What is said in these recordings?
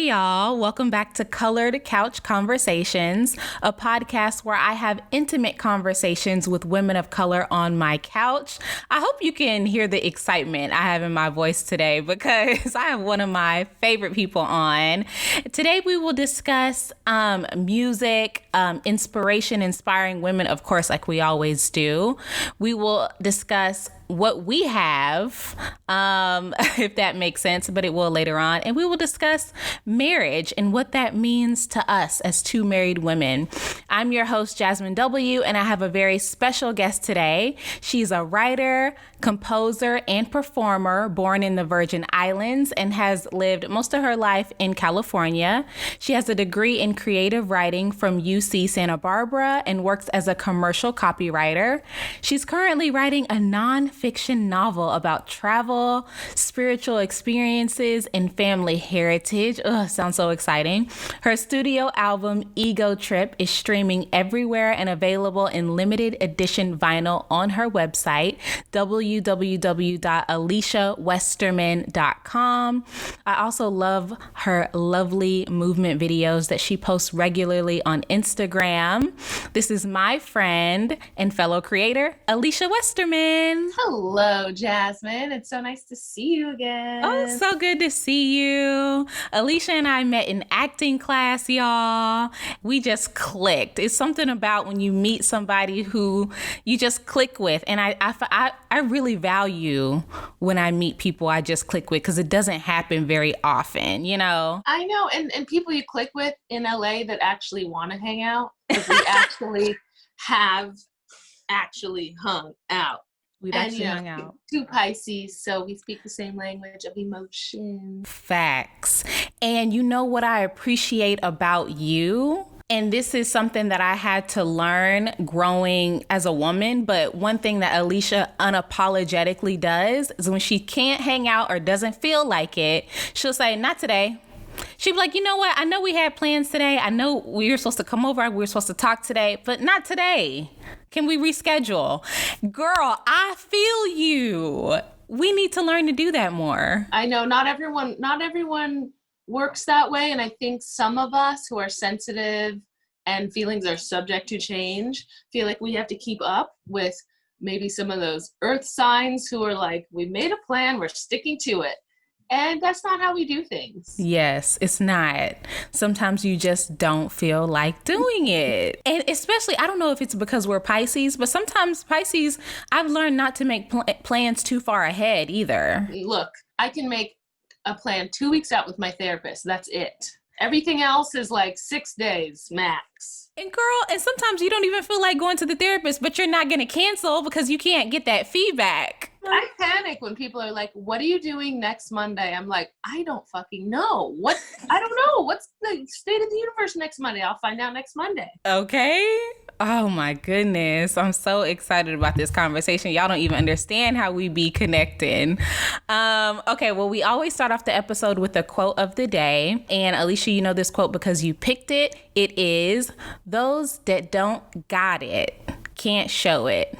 y'all. Welcome back to Colored Couch Conversations, a podcast where I have intimate conversations with women of color on my couch. I hope you can hear the excitement I have in my voice today because I have one of my favorite people on. Today we will discuss music, inspiration, inspiring women, of course, like we always do. We will discuss what we have, if that makes sense, but it will later on. And we will discuss marriage and what that means to us as two married women. I'm your host, Jazmyn W., and I have a very special guest today. She's a writer, composer, and performer born in the Virgin Islands and has lived most of her life in California. She has a degree in creative writing from UC Santa Barbara and works as a commercial copywriter. She's currently writing a non-fiction novel about travel, spiritual experiences, and family heritage. Ugh, sounds so exciting. Her studio album, Ego Trip, is streaming everywhere and available in limited edition vinyl on her website, www.AlishaWesterman.com. I also love her lovely movement videos that she posts regularly on Instagram. This is my friend and fellow creator, Alisha Westerman. Hello, Jazmyn. It's so nice to see you again. Oh, so good to see you. Alisha and I met in acting class, y'all. We just clicked. It's something about when you meet somebody who you just click with. And I really value when I meet people I just click with because it doesn't happen very often, you know? I know. And people you click with in LA that actually want to hang out, because we actually have hung out. We've actually hung out. Two Pisces, so we speak the same language of emotion. Facts. And you know what I appreciate about you? And this is something that I had to learn growing as a woman. But one thing that Alisha unapologetically does is when she can't hang out or doesn't feel like it, she'll say, not today. She'd be like, you know what? I know we had plans today. I know we were supposed to come over. We were supposed to talk today, but not today. Can we reschedule? Girl, I feel you. We need to learn to do that more. I know not everyone works that way. And I think some of us who are sensitive and feelings are subject to change feel like we have to keep up with maybe some of those earth signs who are like, we made a plan, we're sticking to it. And that's not how we do things. Yes, it's not. Sometimes you just don't feel like doing it. And especially, I don't know if it's because we're Pisces, but sometimes Pisces, I've learned not to make plans too far ahead either. Look, I can make a plan 2 weeks out with my therapist. That's it. Everything else is like 6 days max. And girl, and sometimes you don't even feel like going to the therapist, but you're not going to cancel because you can't get that feedback. I panic when people are like, what are you doing next Monday? I'm like, I don't fucking know. I don't know. What's the state of the universe next Monday? I'll find out next Monday. Okay. Oh my goodness. I'm so excited about this conversation. Y'all don't even understand how we be connecting. Okay, well, we always start off the episode with a quote of the day. And Alisha, you know this quote because you picked it. It is, those that don't got it can't show it.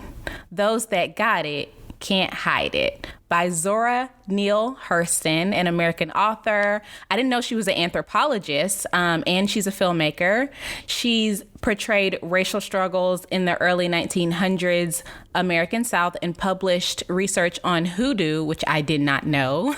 Those that got it can't hide it, by Zora Neale Hurston, an American author. I didn't know she was an anthropologist, and she's a filmmaker. She's portrayed racial struggles in the early 1900s American South and published research on hoodoo, which I did not know.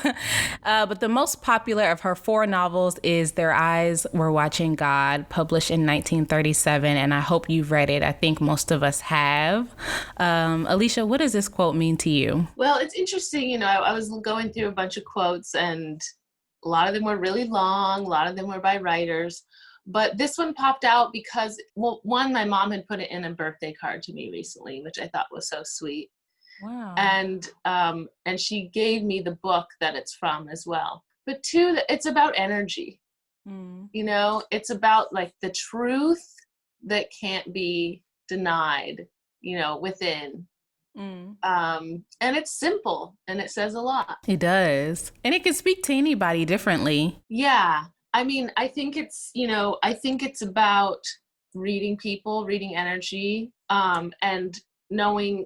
But the most popular of her 4 novels is Their Eyes Were Watching God, published in 1937, and I hope you've read it. I think most of us have. Alisha, what does this quote mean to you? Well, it's interesting. You know, I was going through a bunch of quotes, and a lot of them were really long. A lot of them were by writers. But this one popped out because, well, one, my mom had put it in a birthday card to me recently, which I thought was so sweet. Wow. And she gave me the book that it's from as well. But 2, it's about energy. You know, it's about like the truth that can't be denied, you know, within. And it's simple and it says a lot. It does. And it can speak to anybody differently. Yeah. I mean, I think it's about reading people, reading energy, and knowing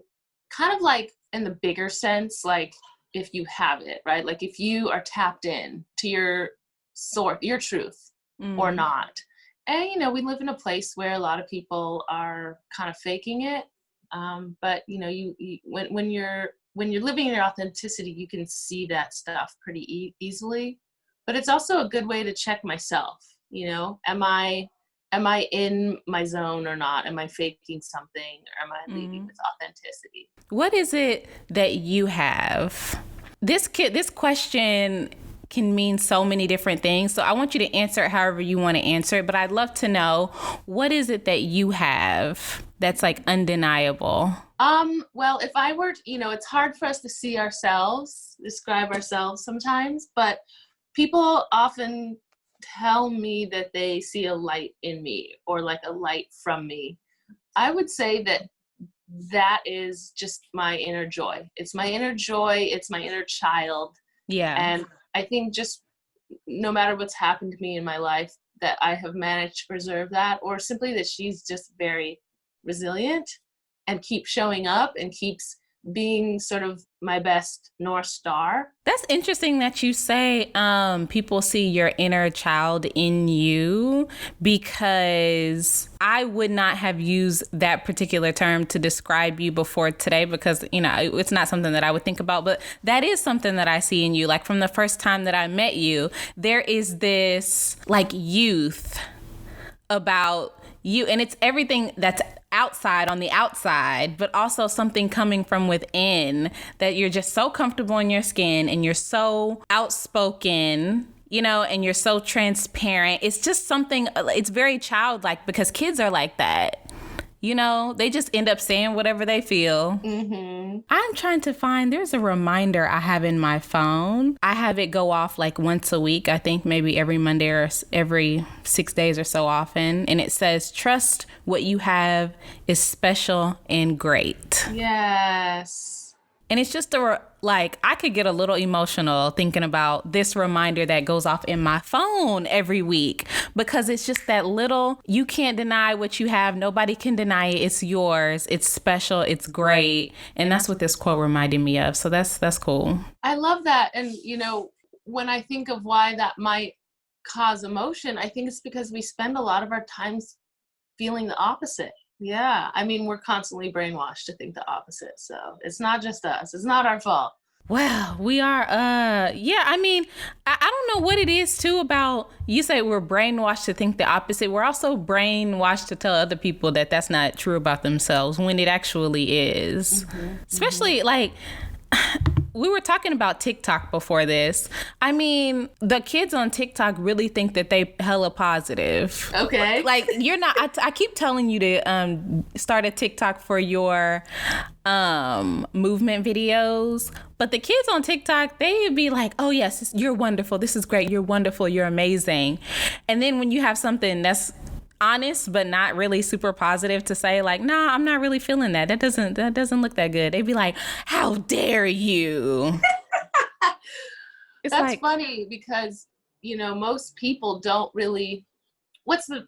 kind of like in the bigger sense, like if you have it, right? Like if you are tapped in to your your truth or not. And, you know, we live in a place where a lot of people are kind of faking it. But, you know, when you're living in your authenticity, you can see that stuff pretty easily. But it's also a good way to check myself. You know, am I in my zone or not? Am I faking something, or am I leading with authenticity? What is it that you have? This question can mean so many different things. So I want you to answer it however you want to answer it. But I'd love to know, what is it that you have that's like undeniable? Well, if I were, you know, it's hard for us to see ourselves, describe ourselves sometimes, but people often tell me that they see a light in me, or like a light from me. I would say that is just my inner joy. It's my inner joy. It's my inner child. Yeah. And I think just no matter what's happened to me in my life, that I have managed to preserve that, or simply that she's just very resilient and keeps showing up and keeps being sort of my best North Star. That's interesting that you say people see your inner child in you, because I would not have used that particular term to describe you before today, because, you know, it's not something that I would think about, but that is something that I see in you. Like from the first time that I met you, there is this like youth about you, and it's everything that's outside on the outside, but also something coming from within, that you're just so comfortable in your skin and you're so outspoken, you know, and you're so transparent. It's just something, it's very childlike, because kids are like that. You know, they just end up saying whatever they feel. I'm trying to find, there's a reminder I have in my phone. I have it go off like once a week, I think maybe every Monday or every 6 days or so often. And it says, trust what you have is special and great. Yes. And it's just I could get a little emotional thinking about this reminder that goes off in my phone every week, because it's just that little, you can't deny what you have. Nobody can deny it. It's yours. It's special. It's great. And that's what this quote reminded me of. So that's cool. I love that. And, you know, when I think of why that might cause emotion, I think it's because we spend a lot of our times feeling the opposite. Yeah. I mean, we're constantly brainwashed to think the opposite. So it's not just us. It's not our fault. Well, we are, yeah, I mean, I don't know what it is too about, you say we're brainwashed to think the opposite. We're also brainwashed to tell other people that that's not true about themselves, when it actually is. Especially like, we were talking about TikTok before this. I mean, the kids on TikTok really think that they hella positive. Okay. Like, you're not, I keep telling you to start a TikTok for your movement videos. But the kids on TikTok, they'd be like, oh yes, you're wonderful. This is great. You're wonderful. You're amazing. And then when you have something that's honest but not really super positive to say, like, nah, I'm not really feeling that. That doesn't look that good. They'd be like, how dare you? That's like, funny, because, you know, most people don't really, what's the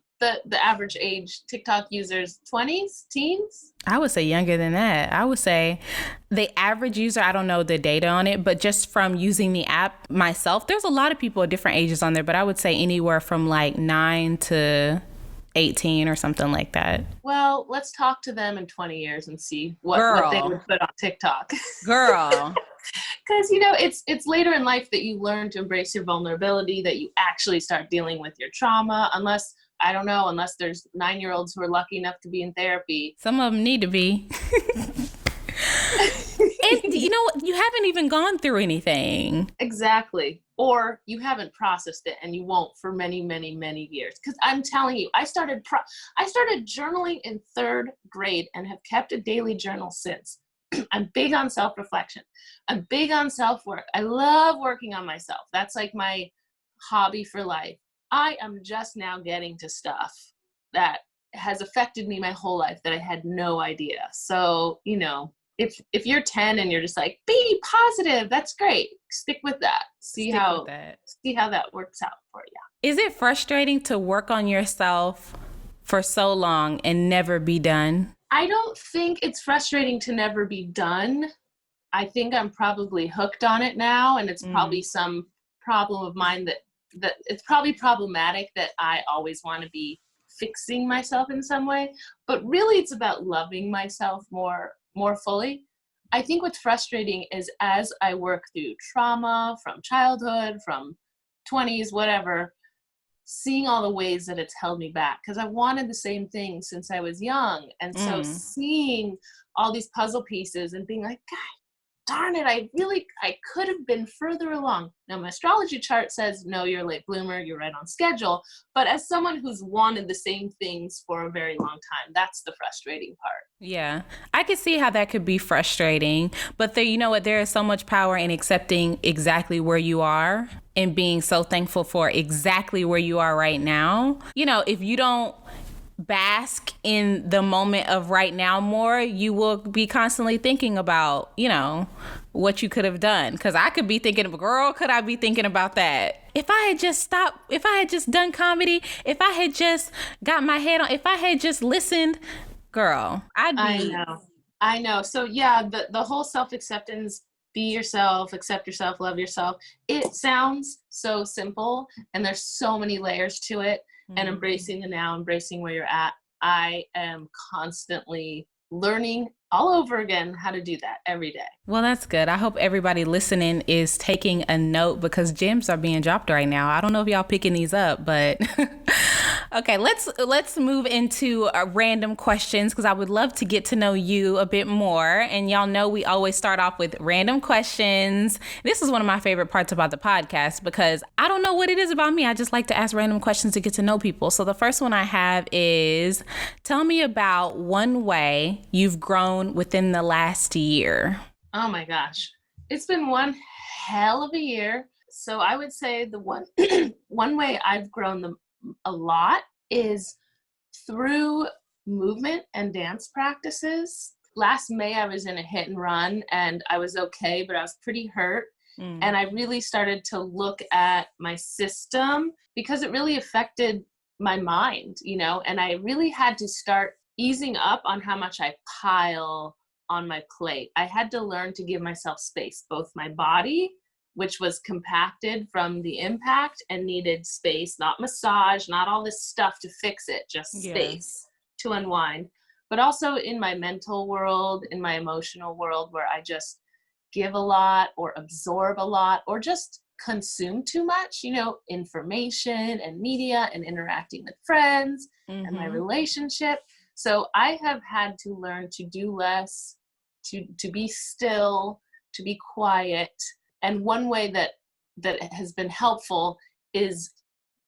average age TikTok users? 20s, teens? I would say younger than that. I would say the average user, I don't know the data on it, but just from using the app myself, there's a lot of people at different ages on there, but I would say anywhere from like 9 to 18 or something like that. Well, let's talk to them in 20 years and see what they would put on TikTok. Girl. Because, you know, it's later in life that you learn to embrace your vulnerability, that you actually start dealing with your trauma, unless there's 9-year-olds who are lucky enough to be in therapy. Some of them need to be. And you know what? You haven't even gone through anything. Exactly. Or you haven't processed it, and you won't for many, many, many years. Because I'm telling you, I started journaling in 3rd grade and have kept a daily journal since. I'm big on self-reflection. I'm big on self-work. I love working on myself. That's like my hobby for life. I am just now getting to stuff that has affected me my whole life that I had no idea. So, you know, if you're 10 and you're just like, be positive, that's great. Stick with that. See how that works out for you. Is it frustrating to work on yourself for so long and never be done? I don't think it's frustrating to never be done. I think I'm probably hooked on it now, and it's probably some problem of mine that that it's probably problematic that I always want to be fixing myself in some way, but really it's about loving myself more fully. I think what's frustrating is as I work through trauma from childhood, from 20s, whatever, seeing all the ways that it's held me back, because I wanted the same thing since I was young. And so seeing all these puzzle pieces and being like, God darn it, I could have been further along. Now, my astrology chart says, no, you're a late bloomer, you're right on schedule. But as someone who's wanted the same things for a very long time, that's the frustrating part. Yeah, I could see how that could be frustrating. But there, you know what? There is so much power in accepting exactly where you are and being so thankful for exactly where you are right now. You know, if you don't bask in the moment of right now more, you will be constantly thinking about, you know, what you could have done. Because I could be thinking, girl, could I be thinking about that? If I had just stopped, if I had just done comedy, if I had just got my head on, if I had just listened, girl, I'd be. I know. So yeah, the whole self-acceptance, be yourself, accept yourself, love yourself. It sounds so simple, and there's so many layers to it. And embracing the now, embracing where you're at. I am constantly learning all over again how to do that every day. Well, that's good. I hope everybody listening is taking a note, because gems are being dropped right now. I don't know if y'all picking these up, but okay, let's move into random questions, because I would love to get to know you a bit more. And y'all know we always start off with random questions. This is one of my favorite parts about the podcast, because I don't know what it is about me. I just like to ask random questions to get to know people. So the first one I have is, tell me about one way you've grown within the last year. Oh my gosh. It's been one hell of a year. So I would say the one way I've grown a lot is through movement and dance practices. Last May, I was in a hit and run and I was okay, but I was pretty hurt. And I really started to look at my system, because it really affected my mind, you know, and I really had to start easing up on how much I pile on my plate. I had to learn to give myself space, both my body, which was compacted from the impact and needed space, not massage, not all this stuff to fix it, just space to unwind, but also in my mental world, in my emotional world, where I just give a lot or absorb a lot or just consume too much, you know, information and media and interacting with friends and my relationship. So I have had to learn to do less, to be still, to be quiet. And one way that has been helpful is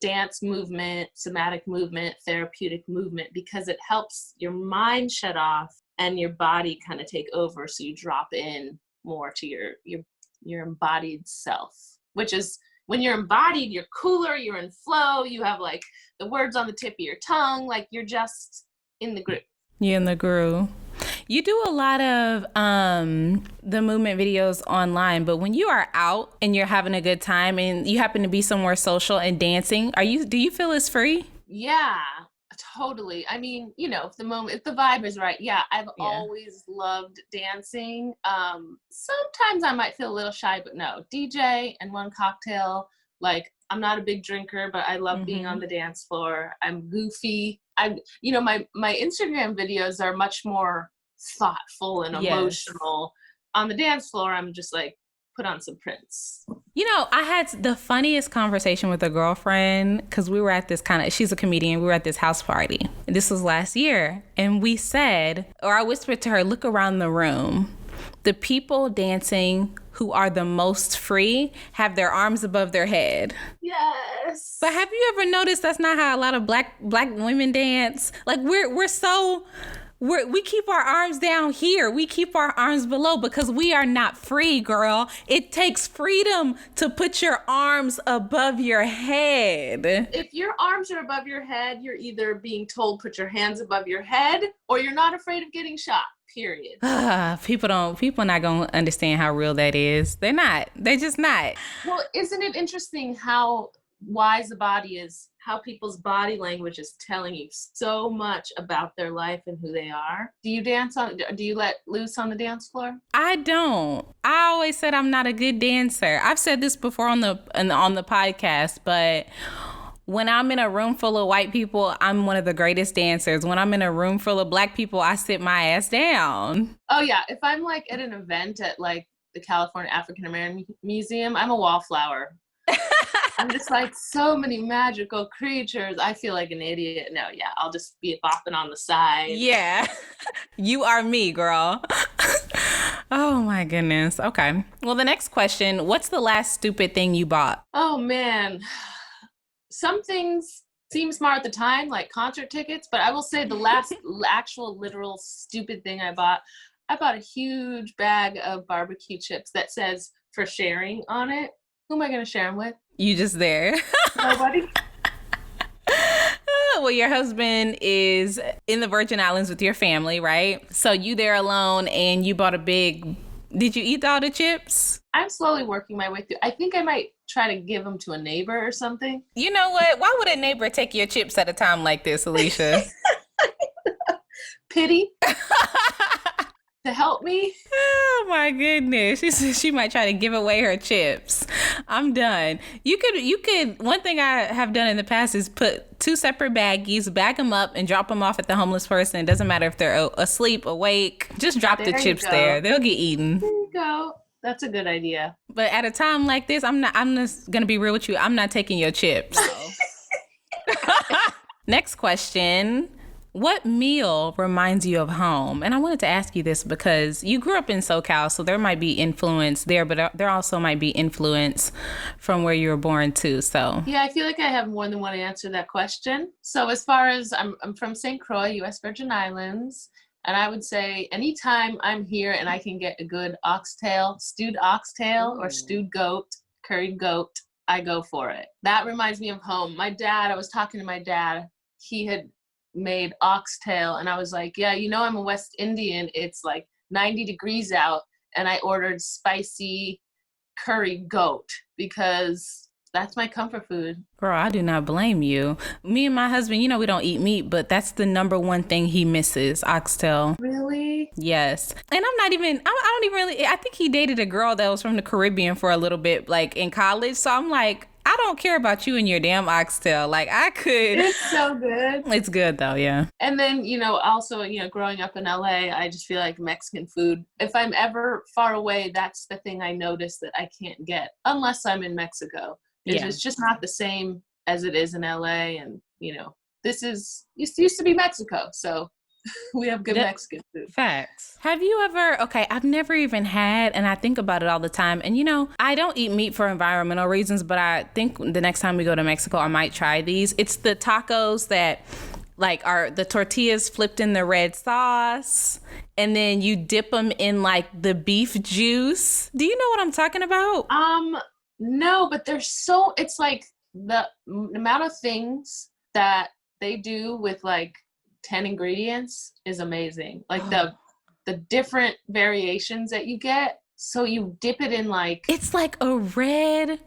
dance movement, somatic movement, therapeutic movement, because it helps your mind shut off and your body kind of take over. So you drop in more to your embodied self, which is when you're embodied, you're cooler, you're in flow, you have like the words on the tip of your tongue, like you're just in the groove. You're in the groove. You do a lot of the movement videos online, but when you are out and you're having a good time and you happen to be somewhere social and dancing, do you feel it's free? Yeah, totally. I mean, you know, if the vibe is right. Yeah, I've always loved dancing. Sometimes I might feel a little shy, but no, DJ and one cocktail. Like, I'm not a big drinker, but I love being on the dance floor. I'm goofy. My Instagram videos are much more thoughtful and emotional. On the dance floor, I'm just like, put on some Prince. You know, I had the funniest conversation with a girlfriend, because we were at this she's a comedian, we were at this house party. This was last year. And we said, or I whispered to her, look around the room. The people dancing who are the most free have their arms above their head. Yes. But have you ever noticed that's not how a lot of black women dance? Like we keep our arms down here. We keep our arms below because we are not free, girl. It takes freedom to put your arms above your head. If your arms are above your head, you're either being told put your hands above your head or you're not afraid of getting shot. Period. People not gonna understand how real that is. They're just not. Well, isn't it interesting how wise the body is, how people's body language is telling you so much about their life and who they are. Do you let loose on the dance floor? I don't. I always said I'm not a good dancer. I've said this before on the podcast, but when I'm in a room full of white people, I'm one of the greatest dancers. When I'm in a room full of Black people, I sit my ass down. Oh yeah, if I'm like at an event at like the California African American Museum, I'm a wallflower. I'm just like, so many magical creatures. I feel like an idiot. No, yeah, I'll just be bopping on the side. Yeah, you are me, girl. Oh my goodness. Okay. Well, the next question, what's the last stupid thing you bought? Oh man. Some things seem smart at the time, like concert tickets, but I will say the last actual literal stupid thing I bought a huge bag of barbecue chips that says for sharing on it. Who am I going to share them with? You just there. Nobody. Well, your husband is in the Virgin Islands with your family, right? So you there alone and you bought did you eat all the chips? I'm slowly working my way through. I think I might try to give them to a neighbor or something. You know what? Why would a neighbor take your chips at a time like this, Alisha? Pity. To help me. Oh my goodness. She said she might try to give away her chips. I'm done. You could, one thing I have done in the past is put 2 separate baggies, bag them up and drop them off at the homeless person. It doesn't matter if they're asleep, awake. Just drop the chips there. They'll get eaten. There you go. That's a good idea. But at a time like this, I'm just going to be real with you. I'm not taking your chips. So. Next question. What meal reminds you of home? And I wanted to ask you this because you grew up in SoCal, so there might be influence there, but there also might be influence from where you were born too. So yeah, I feel like I have more than one answer to that question. So as far as I'm from St. Croix, U.S. Virgin Islands, and I would say anytime I'm here and I can get a good stewed oxtail or stewed goat, curried goat, I go for it. That reminds me of home. I was talking to my dad. He had made oxtail and I was like, yeah, I'm a West Indian, it's like 90 degrees out, and I ordered spicy curry goat because that's my comfort food. Girl, I do not blame you. Me and my husband, we don't eat meat, but that's the number one thing he misses, oxtail. Really? Yes. And I don't even really, I think he dated a girl that was from the Caribbean for a little bit, like in college. So I'm like, I don't care about you and your damn oxtail. Like I could. It's so good. It's good though, yeah. And then, also, growing up in LA, I just feel like Mexican food, if I'm ever far away, that's the thing I notice that I can't get unless I'm in Mexico. It's just not the same as it is in LA. And, this used to be Mexico. So we have good Mexican food. Facts. Have you ever, I've never even had, and I think about it all the time. And, I don't eat meat for environmental reasons, but I think the next time we go to Mexico, I might try these. It's the tacos that are the tortillas flipped in the red sauce, and then you dip them in the beef juice. Do you know what I'm talking about? No, but it's like the amount of things that they do with 10 ingredients is amazing. The different variations that you get. So you dip it in it's like a red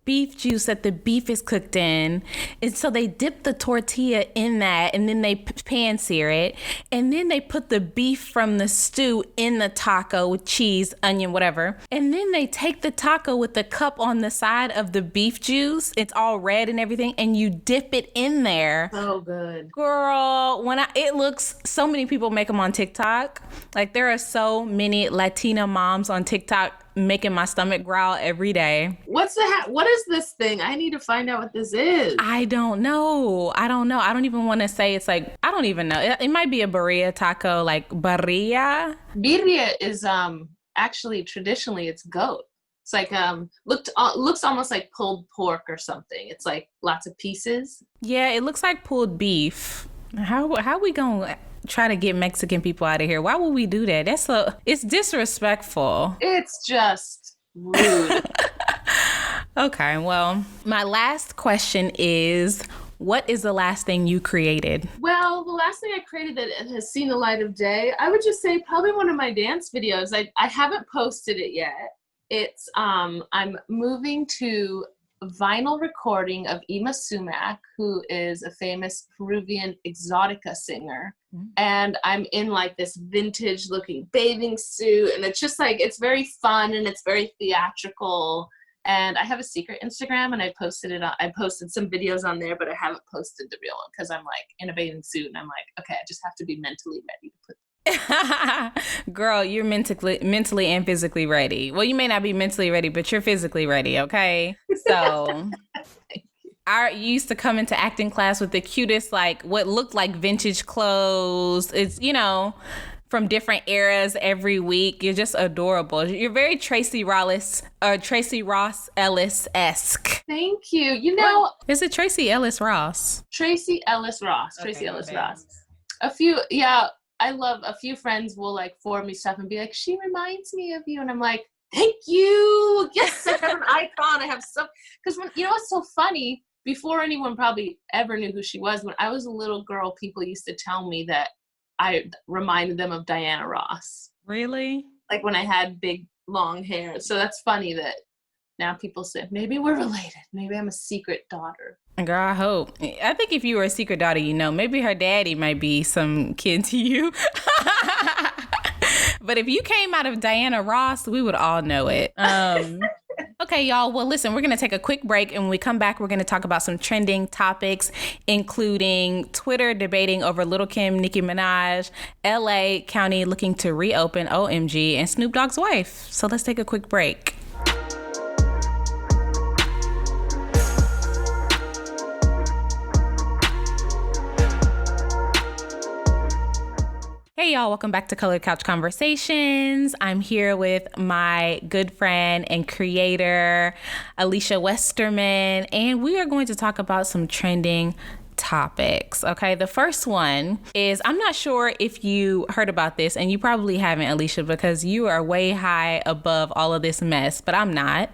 beef juice that the beef is cooked in. And so they dip the tortilla in that, and then they pan sear it. And then they put the beef from the stew in the taco with cheese, onion, whatever. And then they take the taco with the cup on the side of the beef juice. It's all red and everything. And you dip it in there. So good. Girl, it looks, so many people make them on TikTok. There are so many Latina moms on TikTok making my stomach growl every day. What is this thing? I need to find out what this is. I don't know. I don't even want to say it's I don't even know. It might be a birria taco, birria. Birria is actually traditionally it's goat. It's looks almost like pulled pork or something. It's lots of pieces. Yeah, it looks like pulled beef. How we gonna try to get Mexican people out of here? Why would we do that? It's disrespectful. It's just rude. Okay, well, my last question is, what is the last thing you created? Well, the last thing I created that has seen the light of day, I would just say probably one of my dance videos. I haven't posted it yet. It's I'm moving to vinyl recording of Ima Sumac, who is a famous Peruvian exotica singer. And I'm in like this vintage looking bathing suit. And it's just like, it's very fun and it's very theatrical. And I have a secret Instagram and I posted some videos on there, but I haven't posted the real one because I'm like in a bathing suit and I'm like, okay, I just have to be mentally ready to put. Girl, you're mentally and physically ready. Well, you may not be mentally ready, but you're physically ready, okay? So I used to come into acting class with the cutest, like what looked like vintage clothes. It's, from different eras every week. You're just adorable. You're very Tracy Ross Ellis-esque. Thank you. Is it Tracy Ellis Ross? Tracy Ellis Ross. I love a few friends will like forward me stuff and be like, she reminds me of you. And I'm like, thank you. Yes, I have an icon. I have so, because what's so funny, before anyone probably ever knew who she was, when I was a little girl, people used to tell me that I reminded them of Diana Ross. Really? Like when I had big, long hair. So that's funny that now people say, maybe we're related. Maybe I'm a secret daughter. Girl, I hope. I think if you were a secret daughter, maybe her daddy might be some kin to you. But if you came out of Diana Ross, we would all know it. Okay, y'all. Well, listen, we're going to take a quick break. And when we come back, we're going to talk about some trending topics, including Twitter debating over Lil' Kim, Nicki Minaj, LA County looking to reopen OMG, and Snoop Dogg's wife. So let's take a quick break. Hey y'all, welcome back to Colored Couch Conversations. I'm here with my good friend and creator, Alisha Westerman, and we are going to talk about some trending topics. Okay, the first one is, I'm not sure if you heard about this, and you probably haven't, Alisha, because you are way high above all of this mess, but I'm not.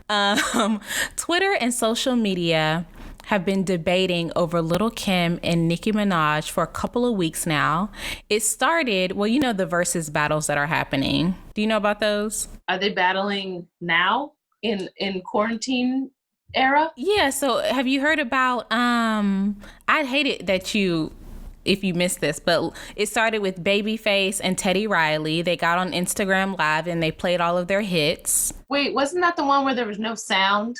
Twitter and social media have been debating over Lil' Kim and Nicki Minaj for a couple of weeks now. It started, the versus battles that are happening. Do you know about those? Are they battling now in quarantine era? Yeah, so have you heard about, I'd hate it if you missed this, but it started with Babyface and Teddy Riley. They got on Instagram Live and they played all of their hits. Wait, wasn't that the one where there was no sound?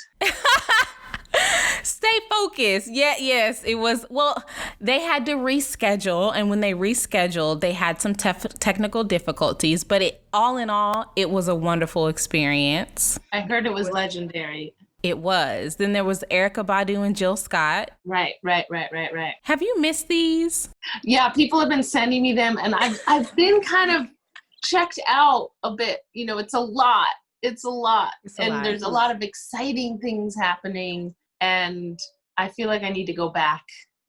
Stay focused. Yeah, yes, it was. Well, they had to reschedule, and when they rescheduled, they had some technical difficulties, but all in all, it was a wonderful experience. I heard it was legendary. It was. Then there was Erykah Badu and Jill Scott. Right. Have you missed these? Yeah, people have been sending me them, and I've been kind of checked out a bit. It's a lot. There's a lot of exciting things happening, and I feel like I need to go back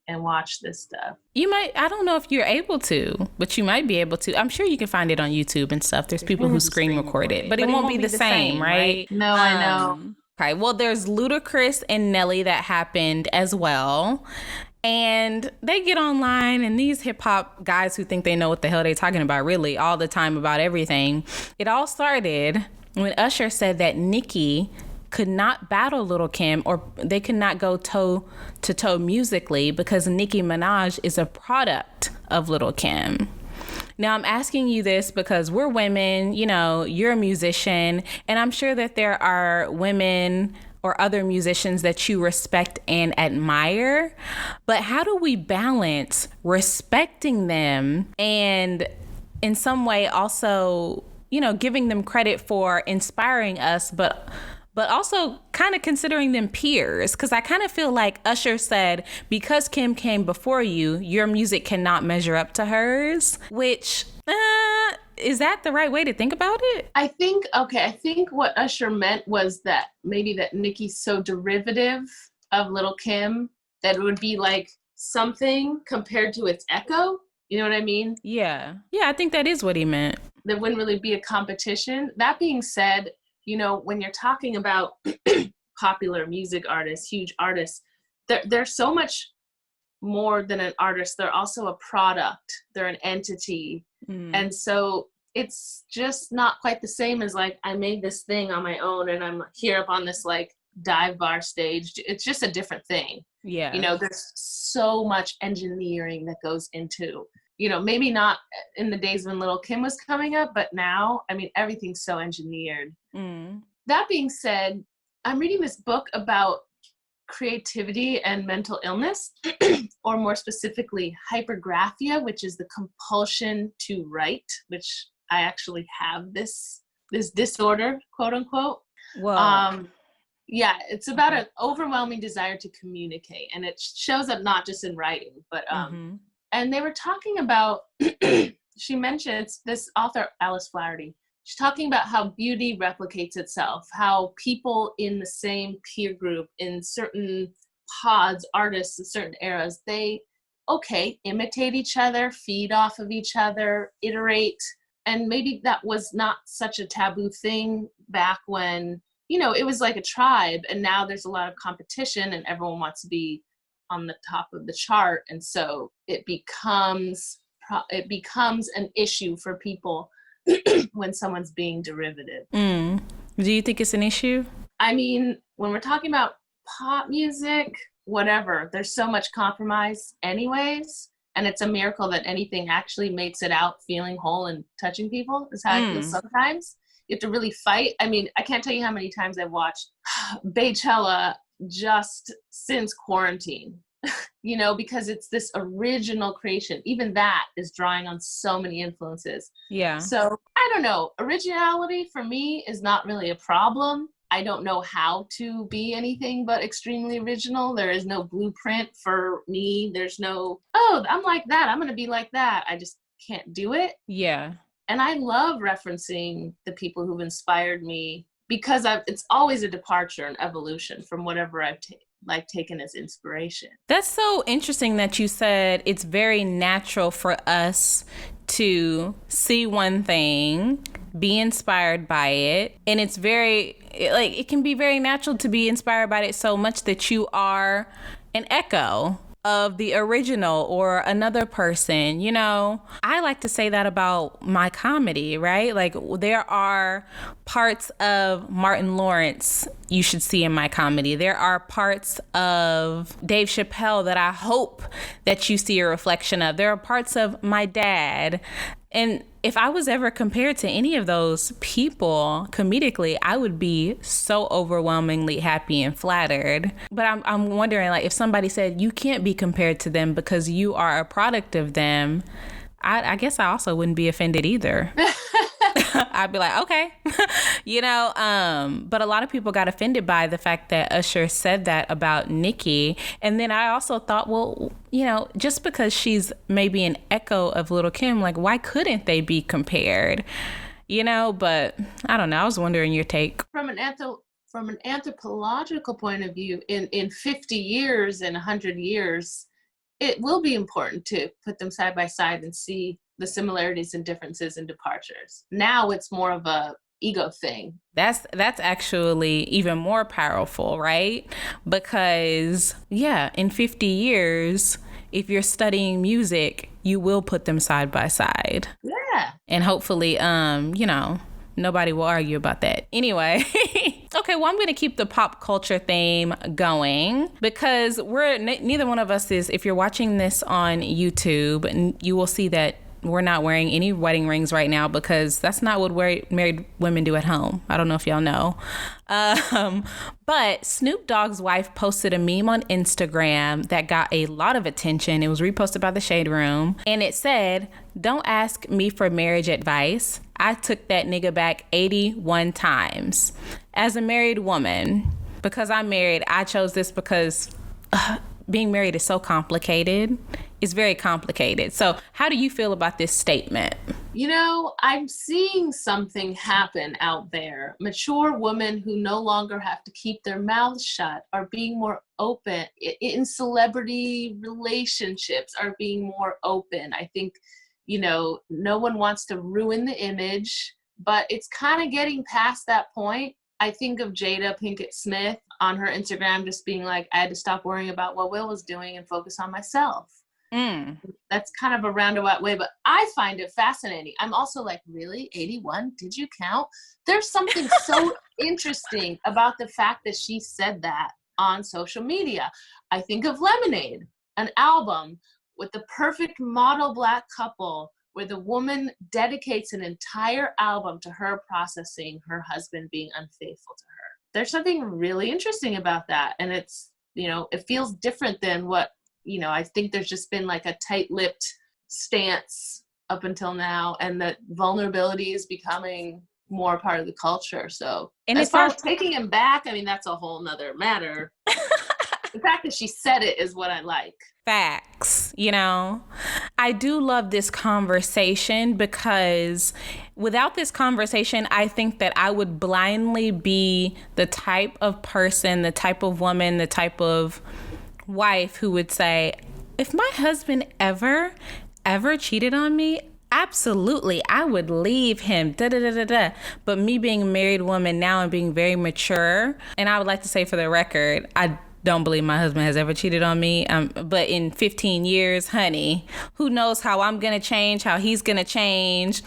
and watch this stuff. You might, I don't know if you're able to, but you might be able to. I'm sure you can find it on YouTube and stuff. There's people who screen record it, but it won't be the same, right? No, I know. Okay, well, there's Ludacris and Nelly that happened as well. And they get online, and these hip hop guys who think they know what the hell they're talking about really all the time about everything. It all started when Usher said that Nicki could not battle Lil' Kim, or they could not go toe to toe musically because Nicki Minaj is a product of Lil' Kim. Now, I'm asking you this because we're women, you're a musician, and I'm sure that there are women or other musicians that you respect and admire. But how do we balance respecting them and in some way also, giving them credit for inspiring us, but also kind of considering them peers? Because I kind of feel like Usher said, because Kim came before you, your music cannot measure up to hers, which, is that the right way to think about it? I think what Usher meant was that maybe that Nicki's so derivative of Lil' Kim that it would be like something compared to its echo. You know what I mean? Yeah, I think that is what he meant. There wouldn't really be a competition. That being said, when you're talking about popular music artists, huge artists, they're so much more than an artist. They're also a product. They're an entity. And so it's just not quite the same as like, I made this thing on my own and I'm here up on this like dive bar stage. It's just a different thing. Yeah. You know, there's so much engineering that goes into, you know, maybe not in the days when Little Kim was coming up, but now, I mean, everything's so engineered. That being said, I'm reading this book about creativity and mental illness, or more specifically, hypergraphia, which is the compulsion to write, which I actually have this disorder, quote unquote. Well, yeah, it's about an overwhelming desire to communicate, and it shows up not just in writing, but and they were talking about she mentions this author, Alice Flaherty. She's talking about how beauty replicates itself, how people in the same peer group, in certain pods, artists in certain eras, they, imitate each other, feed off of each other, iterate. And maybe that was not such a taboo thing back when, you know, it was like a tribe. And now there's a lot of competition and everyone wants to be on the top of the chart. And so it becomes an issue for people when someone's being derivative. Do you think it's an issue? I mean, when we're talking about pop music, whatever, there's so much compromise anyways. And it's a miracle that anything actually makes it out feeling whole and touching people, is how I feel sometimes. You have to really fight. I mean, I can't tell you how many times I've watched Beychella just since quarantine. You know, because it's this original creation. Even that is drawing on so many influences. Yeah. So I don't know. Originality for me is not really a problem. I don't know how to be anything but extremely original. There is no blueprint for me. There's no, I'm like that, I'm going to be like that. I just can't do it. Yeah. And I love referencing the people who've inspired me, because it's always a departure and evolution from whatever I've taken as inspiration. That's so interesting that you said it's very natural for us to see one thing, be inspired by it, and it's it can be very natural to be inspired by it so much that you are an echo of the original or another person. You know, I like to say that about my comedy, right? Like, there are parts of Martin Lawrence you should see in my comedy. There are parts of Dave Chappelle that I hope that you see a reflection of. There are parts of my dad. And if I was ever compared to any of those people comedically, I would be so overwhelmingly happy and flattered. But I'm wondering, like, if somebody said you can't be compared to them because you are a product of them, I guess I also wouldn't be offended either. I'd be like, okay, you know, but a lot of people got offended by the fact that Usher said that about Nicki. And then I also thought, well, you know, just because she's maybe an echo of Little Kim, like, why couldn't they be compared? You know, but I don't know. I was wondering your take. From an anthropological point of view, in 50 years and 100 years, it will be important to put them side by side and see the similarities and differences and departures. Now it's more of a ego thing. That's actually even more powerful, right? Because, yeah, in 50 years, if you're studying music, you will put them side by side. Yeah. And hopefully, you know, nobody will argue about that. Anyway. Okay, well, I'm going to keep the pop culture theme going because neither one of us is, if you're watching this on YouTube, you will see that we're not wearing any wedding rings right now because that's not what married women do at home. I don't know if y'all know. But Snoop Dogg's wife posted a meme on Instagram that got a lot of attention. It was reposted by the Shade Room. And it said, "Don't ask me for marriage advice. I took that nigga back 81 times. As a married woman, because I'm married, I chose this because being married is so complicated. It's very complicated. So how do you feel about this statement?" You know, I'm seeing something happen out there. Mature women who no longer have to keep their mouths shut are being more open. In celebrity relationships are being more open. I think, you know, no one wants to ruin the image, but it's kind of getting past that point. I think of Jada Pinkett Smith on her Instagram just being like, I had to stop worrying about what Will was doing and focus on myself. That's kind of a roundabout way, but I find it fascinating. I'm also like, really? 81? Did you count? There's something so interesting about the fact that she said that on social media. I think of Lemonade, an album with the perfect model Black couple where the woman dedicates an entire album to her processing her husband being unfaithful to her. There's something really interesting about that. And it's, it feels different than what, I think there's just been like a tight-lipped stance up until now, and that vulnerability is becoming more part of the culture. So and as far as taking him back, I mean, that's a whole nother matter. The fact that she said it is what I like. Facts. I do love this conversation because without this conversation, I think that I would blindly be the type of person, the type of woman, the type of wife who would say, if my husband ever cheated on me, absolutely, I would leave him. But me being a married woman now and being very mature, and I would like to say for the record, I don't believe my husband has ever cheated on me. But in 15 years, honey, who knows how I'm going to change, how he's going to change,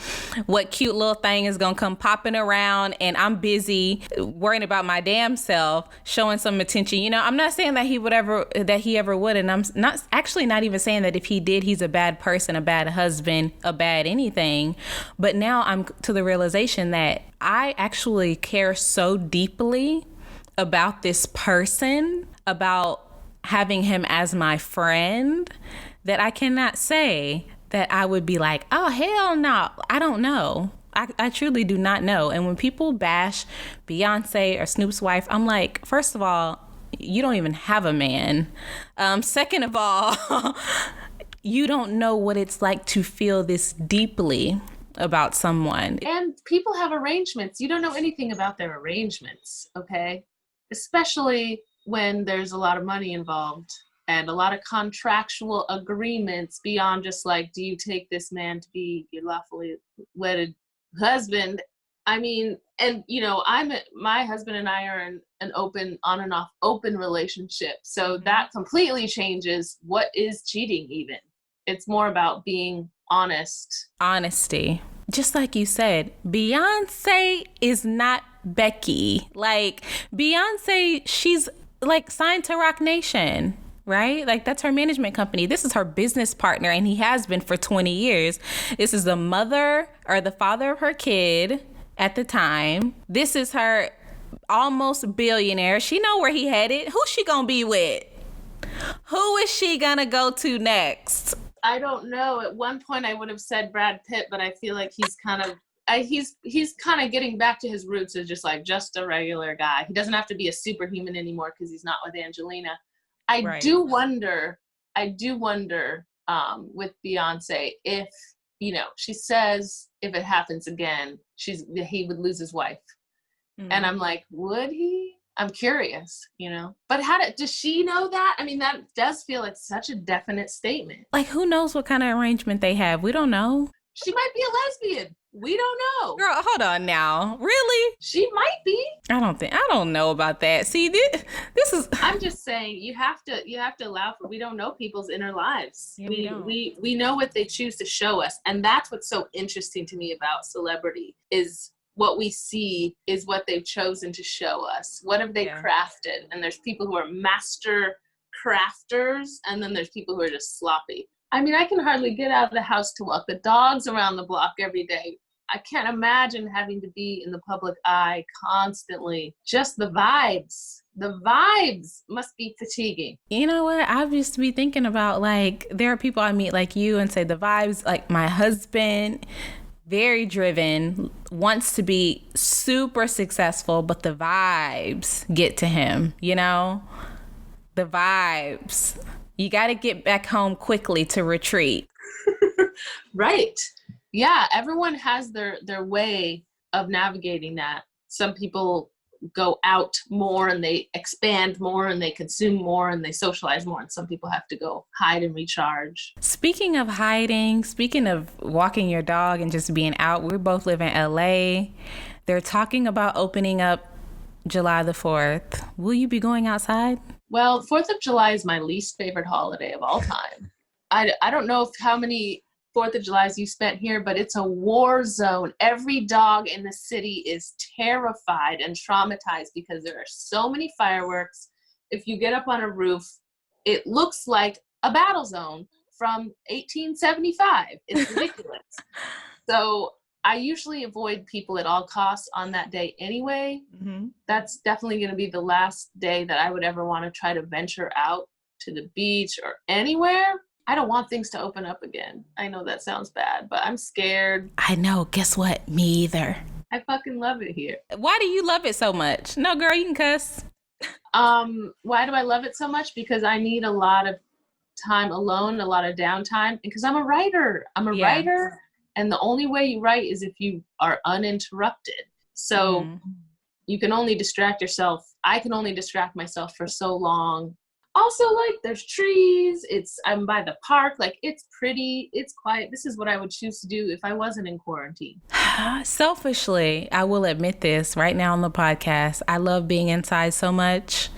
what cute little thing is going to come popping around. And I'm busy worrying about my damn self, showing some attention. I'm not saying that he ever would. And I'm not even saying that if he did, he's a bad person, a bad husband, a bad anything. But now I'm to the realization that I actually care so deeply about this person, about having him as my friend, that I cannot say that I would be like, oh, hell no, I don't know. I truly do not know. And when people bash Beyonce or Snoop's wife, I'm like, first of all, you don't even have a man. Second of all, you don't know what it's like to feel this deeply about someone. And people have arrangements. You don't know anything about their arrangements, okay? Especially when there's a lot of money involved and a lot of contractual agreements beyond just like, do you take this man to be your lawfully wedded husband? I mean, and my husband and I are in an open, on and off open relationship. So that completely changes what is cheating even. It's more about being honest. Honesty. Just like you said, Beyonce is not Becky. Like, Beyonce, she's like signed to Roc Nation, right? Like, that's her management company. This is her business partner, and he has been for 20 years. This is the mother or the father of her kid at the time. This is her almost billionaire. She know where he headed. Who's she gonna be with? Who is she gonna go to next? I don't know. At one point I would have said Brad Pitt, but I feel like he's kind of he's kind of getting back to his roots as just a regular guy. He doesn't have to be a superhuman anymore because he's not with Angelina. I do wonder with Beyonce if, she says if it happens again, he would lose his wife. Mm-hmm. And I'm like, would he? I'm curious, But does she know that? I mean, that does feel like such a definite statement. Like, who knows what kind of arrangement they have? We don't know. She might be a lesbian. We don't know. Girl, hold on now. Really? She might be. I don't know about that. See, this is. I'm just saying you have to allow for. We don't know people's inner lives. Yeah, we know what they choose to show us, and that's what's so interesting to me about celebrity is what we see is what they've chosen to show us. What have they crafted? And there's people who are master crafters, and then there's people who are just sloppy. I mean, I can hardly get out of the house to walk the dogs around the block every day. I can't imagine having to be in the public eye constantly. Just the vibes. The vibes must be fatiguing. You know what? I used to be thinking about, like, there are people I meet like you and say the vibes, like my husband, very driven, wants to be super successful, but the vibes get to him, The vibes. You got to get back home quickly to retreat. Right. Yeah, everyone has their way of navigating that. Some people go out more and they expand more and they consume more and they socialize more. And some people have to go hide and recharge. Speaking of hiding, speaking of walking your dog and just being out, we both live in LA. They're talking about opening up July the 4th. Will you be going outside? Well, 4th of July is my least favorite holiday of all time. I don't know if how many 4th of Julys you spent here, but it's a war zone. Every dog in the city is terrified and traumatized because there are so many fireworks. If you get up on a roof, it looks like a battle zone from 1875. It's ridiculous. So I usually avoid people at all costs on that day anyway. Mm-hmm. That's definitely going to be the last day that I would ever want to try to venture out to the beach or anywhere. I don't want things to open up again. I know that sounds bad, but I'm scared. I know. Guess what? Me either. I fucking love it here. Why do you love it so much? No, girl, you can cuss. Why do I love it so much? Because I need a lot of time alone, a lot of downtime, because I'm a writer. Writer, and the only way you write is if you are uninterrupted. So you can only distract yourself. I can only distract myself for so long. Also, like, there's trees. I'm by the park. Like, it's pretty. It's quiet. This is what I would choose to do if I wasn't in quarantine. Selfishly, I will admit this right now on the podcast. I love being inside so much.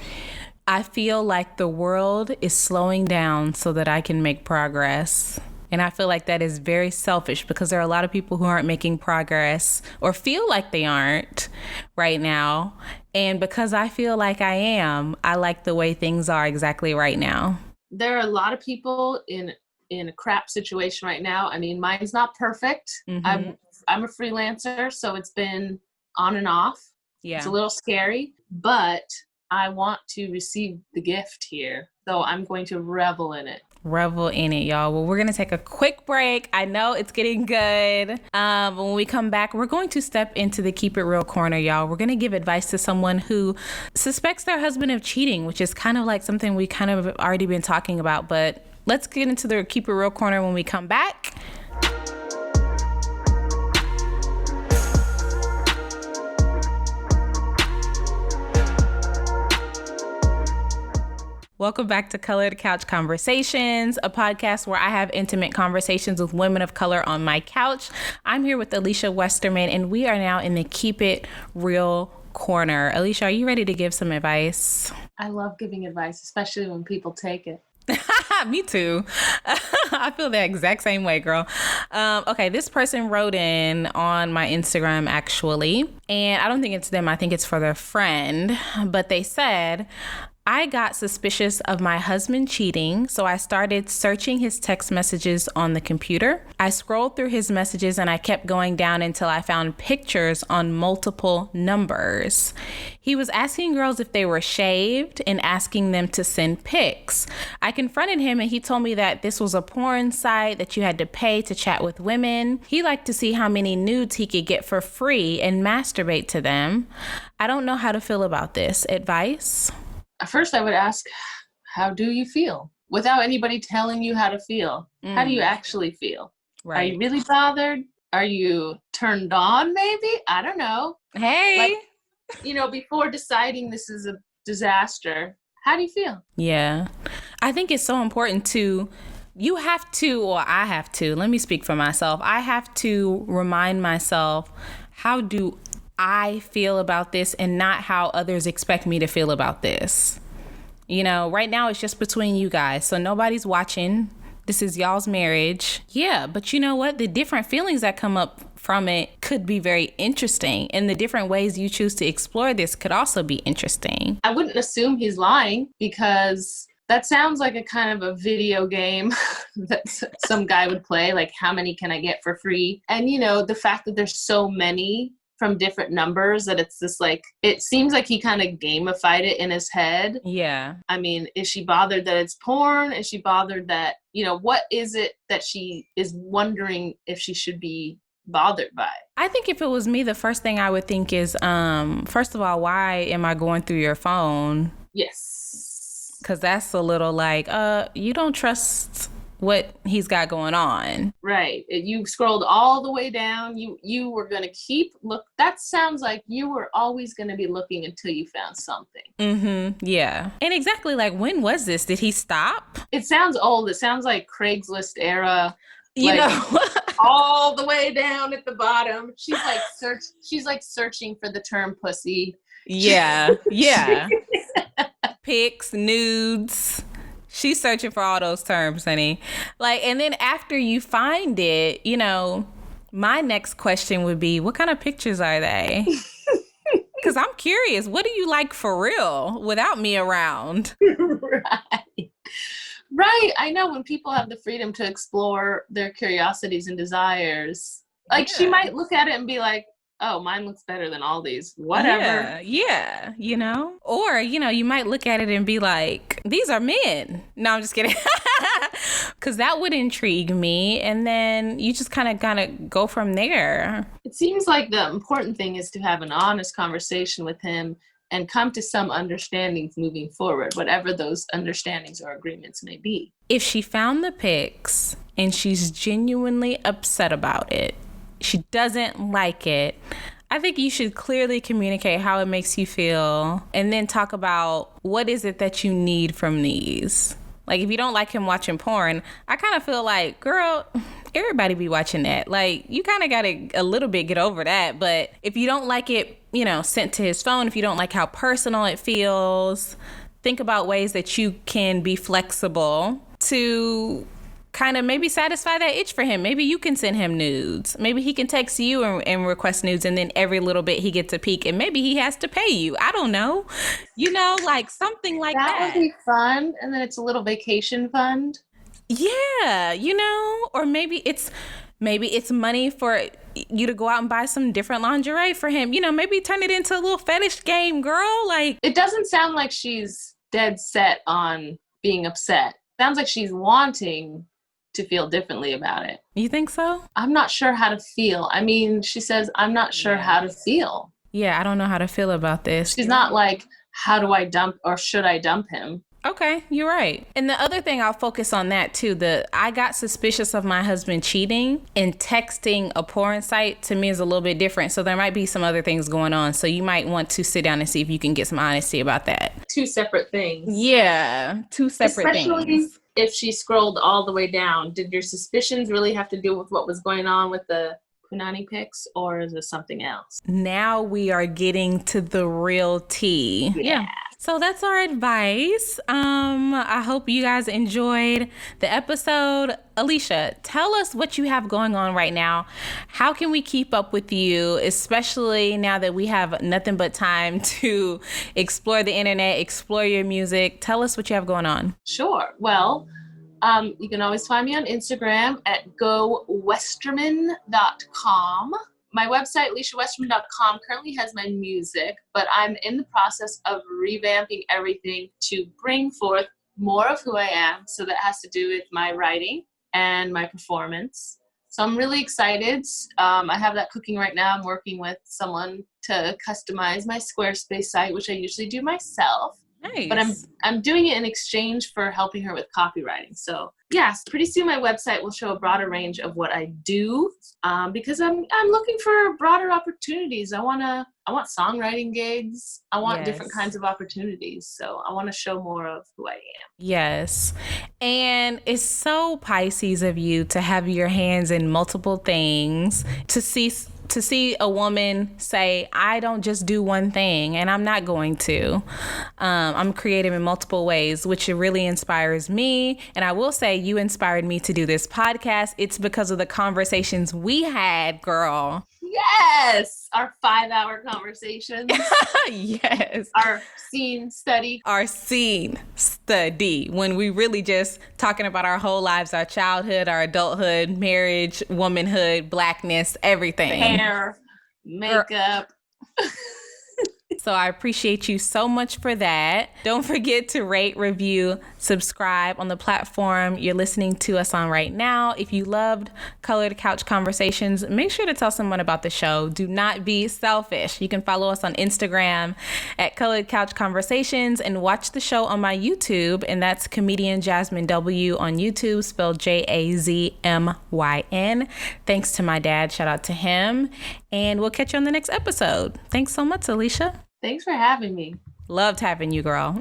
I feel like the world is slowing down so that I can make progress. And I feel like that is very selfish because there are a lot of people who aren't making progress or feel like they aren't right now. And because I feel like I am, I like the way things are exactly right now. There are a lot of people in a crap situation right now. I mean, mine's not perfect. Mm-hmm. I'm a freelancer, so it's been on and off. Yeah. It's a little scary, but I want to receive the gift here. So I'm going to revel in it. Revel in it, y'all. Well, we're going to take a quick break. I know it's getting good. When we come back, we're going to step into the Keep It Real corner, y'all. We're going to give advice to someone who suspects their husband of cheating, which is kind of like something we kind of already been talking about. But let's get into the Keep It Real corner when we come back. Welcome back to Color to Couch Conversations, a podcast where I have intimate conversations with women of color on my couch. I'm here with Alisha Westerman, and we are now in the Keep It Real corner. Alisha, are you ready to give some advice? I love giving advice, especially when people take it. Me too. I feel the exact same way, girl. Okay, this person wrote in on my Instagram, actually, and I don't think it's them. I think it's for their friend, but they said, I got suspicious of my husband cheating, so I started searching his text messages on the computer. I scrolled through his messages and I kept going down until I found pictures on multiple numbers. He was asking girls if they were shaved and asking them to send pics. I confronted him and he told me that this was a porn site that you had to pay to chat with women. He liked to see how many nudes he could get for free and masturbate to them. I don't know how to feel about this. Advice? First, I would ask, how do you feel? Without anybody telling you how to feel. How do you actually feel? Right. Are you really bothered? Are you turned on, maybe? I don't know. Hey. Like, before deciding this is a disaster, how do you feel? Yeah. I think it's so important you have to, or I have to, let me speak for myself. I have to remind myself, how do I feel about this and not how others expect me to feel about this. Right now it's just between you guys. So nobody's watching. This is y'all's marriage. Yeah, but you know what? The different feelings that come up from it could be very interesting. And the different ways you choose to explore this could also be interesting. I wouldn't assume he's lying because that sounds like a kind of a video game that some guy would play. Like, how many can I get for free? And, the fact that there's so many from different numbers that it's just like, it seems like he kind of gamified it in his head. Yeah. I mean, is she bothered that it's porn? Is she bothered that, what is it that she is wondering if she should be bothered by? I think if it was me, the first thing I would think is, first of all, why am I going through your phone? Yes. Because that's a little like, you don't trust what he's got going on. Right. You scrolled all the way down. You were going to look. That sounds like you were always going to be looking until you found something. Mm-hmm. Yeah. And exactly, like, when was this? Did he stop? It sounds old. It sounds like Craigslist era. All the way down at the bottom. She's like searching for the term pussy. Yeah. Yeah. Pics, nudes. She's searching for all those terms, honey. Like, and then after you find it, you know, my next question would be, what kind of pictures are they? Because I'm curious, what do you like for real without me around? Right. Right. I know when people have the freedom to explore their curiosities and desires, like she might look at it and be like, oh, mine looks better than all these. Whatever. Yeah, you know? Or, you know, you might look at it and be like, these are men. No, I'm just kidding. Because that would intrigue me. And then you just kind of go from there. It seems like the important thing is to have an honest conversation with him and come to some understandings moving forward, whatever those understandings or agreements may be. If she found the pics and she's genuinely upset about it, she doesn't like it, I think you should clearly communicate how it makes you feel and then talk about what is it that you need from these. Like, if you don't like him watching porn, I kind of feel like, girl, everybody be watching that. Like, you kind of got to a little bit get over that. But if you don't like it, you know, sent to his phone, if you don't like how personal it feels, think about ways that you can be flexible to kind of maybe satisfy that itch for him. Maybe you can send him nudes. Maybe he can text you and request nudes, and then every little bit he gets a peek, and maybe he has to pay you. I don't know. You know, like something like that. That would be fun. And then it's a little vacation fund. Yeah, you know, or maybe it's money for you to go out and buy some different lingerie for him. You know, maybe turn it into a little fetish game, girl. Like, it doesn't sound like she's dead set on being upset. Sounds like she's wanting to feel differently about it. You think so? I'm not sure how to feel. I mean, she says, I'm not sure how to feel. Yeah, I don't know how to feel about this. She's not like, how do I dump or should I dump him? Okay, you're right. And the other thing, I'll focus on that too. I got suspicious of my husband cheating, and texting a porn site to me is a little bit different. So there might be some other things going on. So you might want to sit down and see if you can get some honesty about that. Two separate things. Yeah, two separate things. Especially if she scrolled all the way down. Did your suspicions really have to do with what was going on with the punani pics, or is it something else? Now we are getting to the real tea. Yeah. So that's our advice. I hope you guys enjoyed the episode. Alisha, tell us what you have going on right now. How can we keep up with you, especially now that we have nothing but time to explore the internet, explore your music? Tell us what you have going on. Sure. Well, you can always find me on Instagram at gowesterman.com. My website, AlishaWesterman.com, currently has my music, but I'm in the process of revamping everything to bring forth more of who I am. So that has to do with my writing and my performance. So I'm really excited. I have that cooking right now. I'm working with someone to customize my Squarespace site, which I usually do myself. Nice. But I'm doing it in exchange for helping her with copywriting. So yes, pretty soon my website will show a broader range of what I do, because I'm looking for broader opportunities. I want songwriting gigs. I want different kinds of opportunities. So I want to show more of who I am. Yes. And it's so Pisces of you to have your hands in multiple things, to see a woman say, I don't just do one thing, and I'm not going to. I'm creative in multiple ways, which really inspires me. And I will say, you inspired me to do this podcast. It's because of the conversations we had, girl. Yes! Our 5-hour conversations. Yes. Our scene study. When we really just talking about our whole lives, our childhood, our adulthood, marriage, womanhood, blackness, everything. Hair, makeup. So I appreciate you so much for that. Don't forget to rate, review, subscribe on the platform you're listening to us on right now. If you loved Colored Couch Conversations, make sure to tell someone about the show. Do not be selfish. You can follow us on Instagram at Colored Couch Conversations and watch the show on my YouTube, and that's comedian Jazmyn W on YouTube, spelled Jazmyn. Thanks to my dad. Shout out to him. And we'll catch you on the next episode. Thanks so much, Alisha. Thanks for having me. Loved having you, girl.